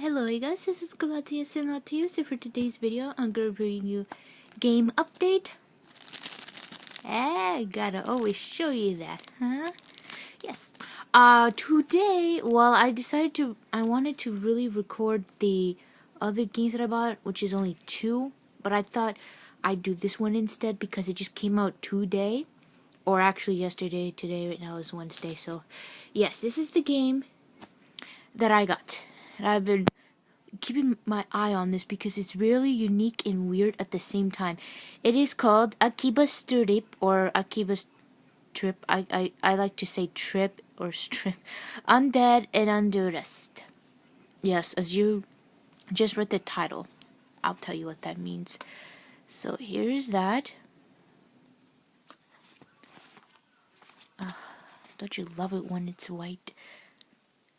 Hello you guys, this is Galatius and Latius, and for today's video I'm gonna bring you game update. Gotta always show you that, huh? Yes. Today, well, I wanted to really record the other games that I bought, which is only 2, but I thought I'd do this one instead because it just came out today, or actually yesterday. Today right now is Wednesday, so yes, this is the game that I got. And I've been keeping my eye on this because it's really unique and weird at the same time. It is called Akiba's Trip, or Akiba's Trip. I like to say trip or strip. Undead and Undressed. Yes, as you just read the title, I'll tell you what that means. So here's that. Don't you love it when it's white?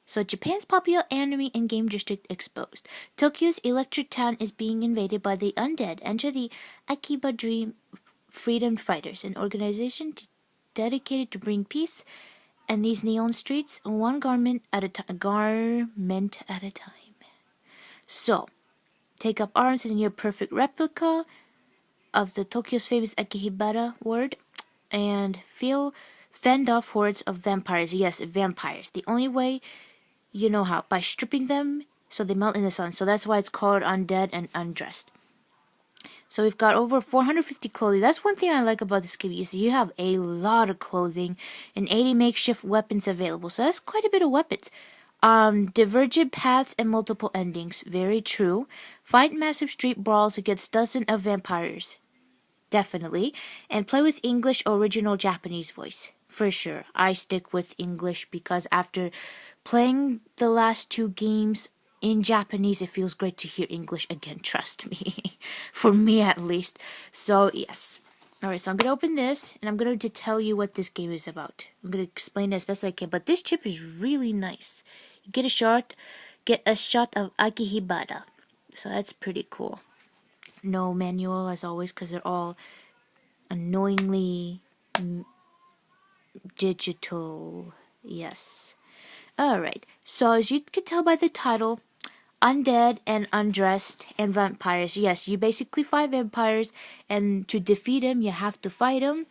So Japan's popular anime and game district exposed. Tokyo's electric town is being invaded by the undead. Enter the Akiba Dream Freedom Fighters, an organization dedicated to bring peace and these neon streets one garment at a time. So, take up arms in your perfect replica of the Tokyo's famous Akihabara ward and fend off hordes of vampires. Yes, vampires. The only way you know how, by stripping them so they melt in the sun. So that's why it's called Undead and Undressed. So we've got over 450 clothing. That's one thing I like about this game, is you have a lot of clothing and 80 makeshift weapons available. So that's quite a bit of weapons. Divergent paths and multiple endings. Very true. Fight massive street brawls against dozens of vampires. Definitely. And play with English original Japanese voice. For sure. I stick with English because after playing the last 2 games in Japanese, it feels great to hear English again, trust me. For me at least. So, yes. Alright, so I'm going to open this, and I'm going to tell you what this game is about. I'm going to explain it as best I can, but this chip is really nice. You get a shot of Akihabara. So that's pretty cool. No manual, as always, because they're all annoyingly digital. Yes. Alright, so as you can tell by the title, Undead and Undressed and vampires. Yes, you basically fight vampires, and to defeat them, you have to fight them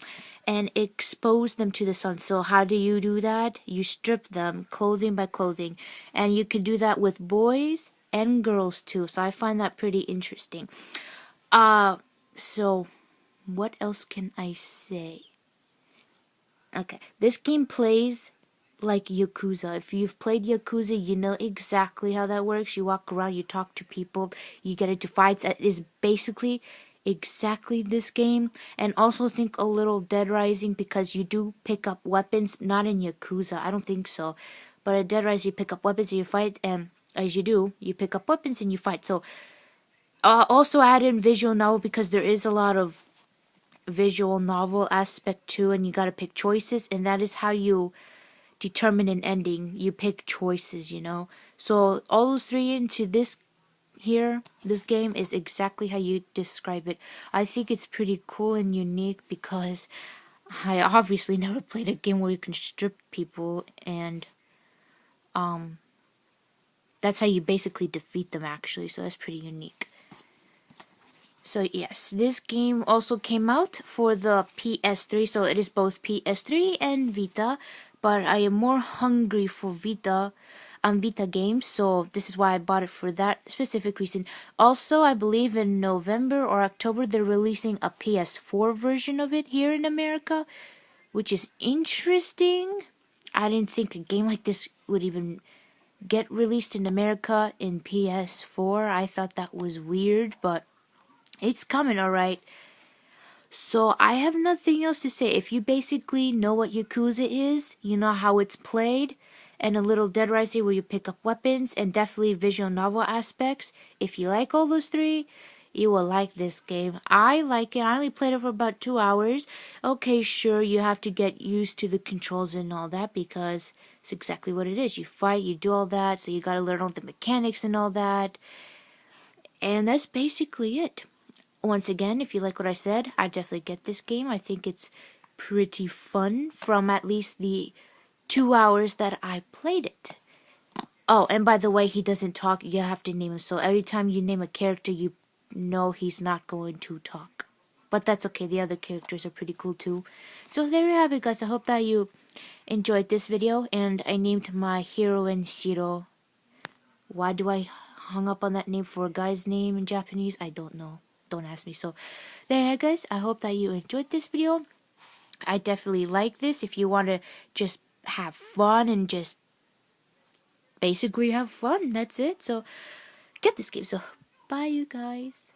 and expose them to the sun. So how do you do that? You strip them clothing by clothing, and you can do that with boys and girls too. So I find that pretty interesting. So what else can I say? Okay, this game plays like Yakuza. If you've played Yakuza, you know exactly how that works. You walk around, you talk to people, you get into fights. It is basically exactly this game. And also think a little Dead Rising, because you do pick up weapons. Not in Yakuza, I don't think so. But at Dead Rising, you pick up weapons and you fight, and as you do, you pick up weapons and you fight. So, also add in visual novel, because there is a lot of visual novel aspect too, and you gotta pick choices, and that is how you determine an ending. You pick choices, you know. So all those 3 into this game is exactly how you describe it. I think it's pretty cool and unique because I obviously never played a game where you can strip people, and that's how you basically defeat them actually. So that's pretty unique. So yes, this game also came out for the PS3, so it is both PS3 and Vita, but I am more hungry for Vita games, so this is why I bought it for that specific reason. Also, I believe in November or October they're releasing a PS4 version of it here in America, which is interesting. I didn't think a game like this would even get released in America in PS4. I thought that was weird, but it's coming, alright. So I have nothing else to say. If you basically know what Yakuza is, you know how it's played, and a little Dead Rising where you pick up weapons, and definitely visual novel aspects, if you like all those 3, you will like this game. I like it. I only played it for about 2 hours. Okay, sure, you have to get used to the controls and all that, because it's exactly what it is. You fight, you do all that, so you gotta learn all the mechanics and all that. And that's basically it. Once again, if you like what I said, I definitely get this game. I think it's pretty fun from at least the 2 hours that I played it. Oh, and by the way, he doesn't talk. You have to name him. So every time you name a character, you know he's not going to talk. But that's okay. The other characters are pretty cool too. So there you have it, guys. I hope that you enjoyed this video. And I named my heroine Shiro. Why do I hung up on that name for a guy's name in Japanese? I don't know. Don't ask me. So there you have it, guys. I hope that you enjoyed this video. I definitely like this. If you want to just have fun and just basically have fun, that's it. So get this game. So bye, you guys.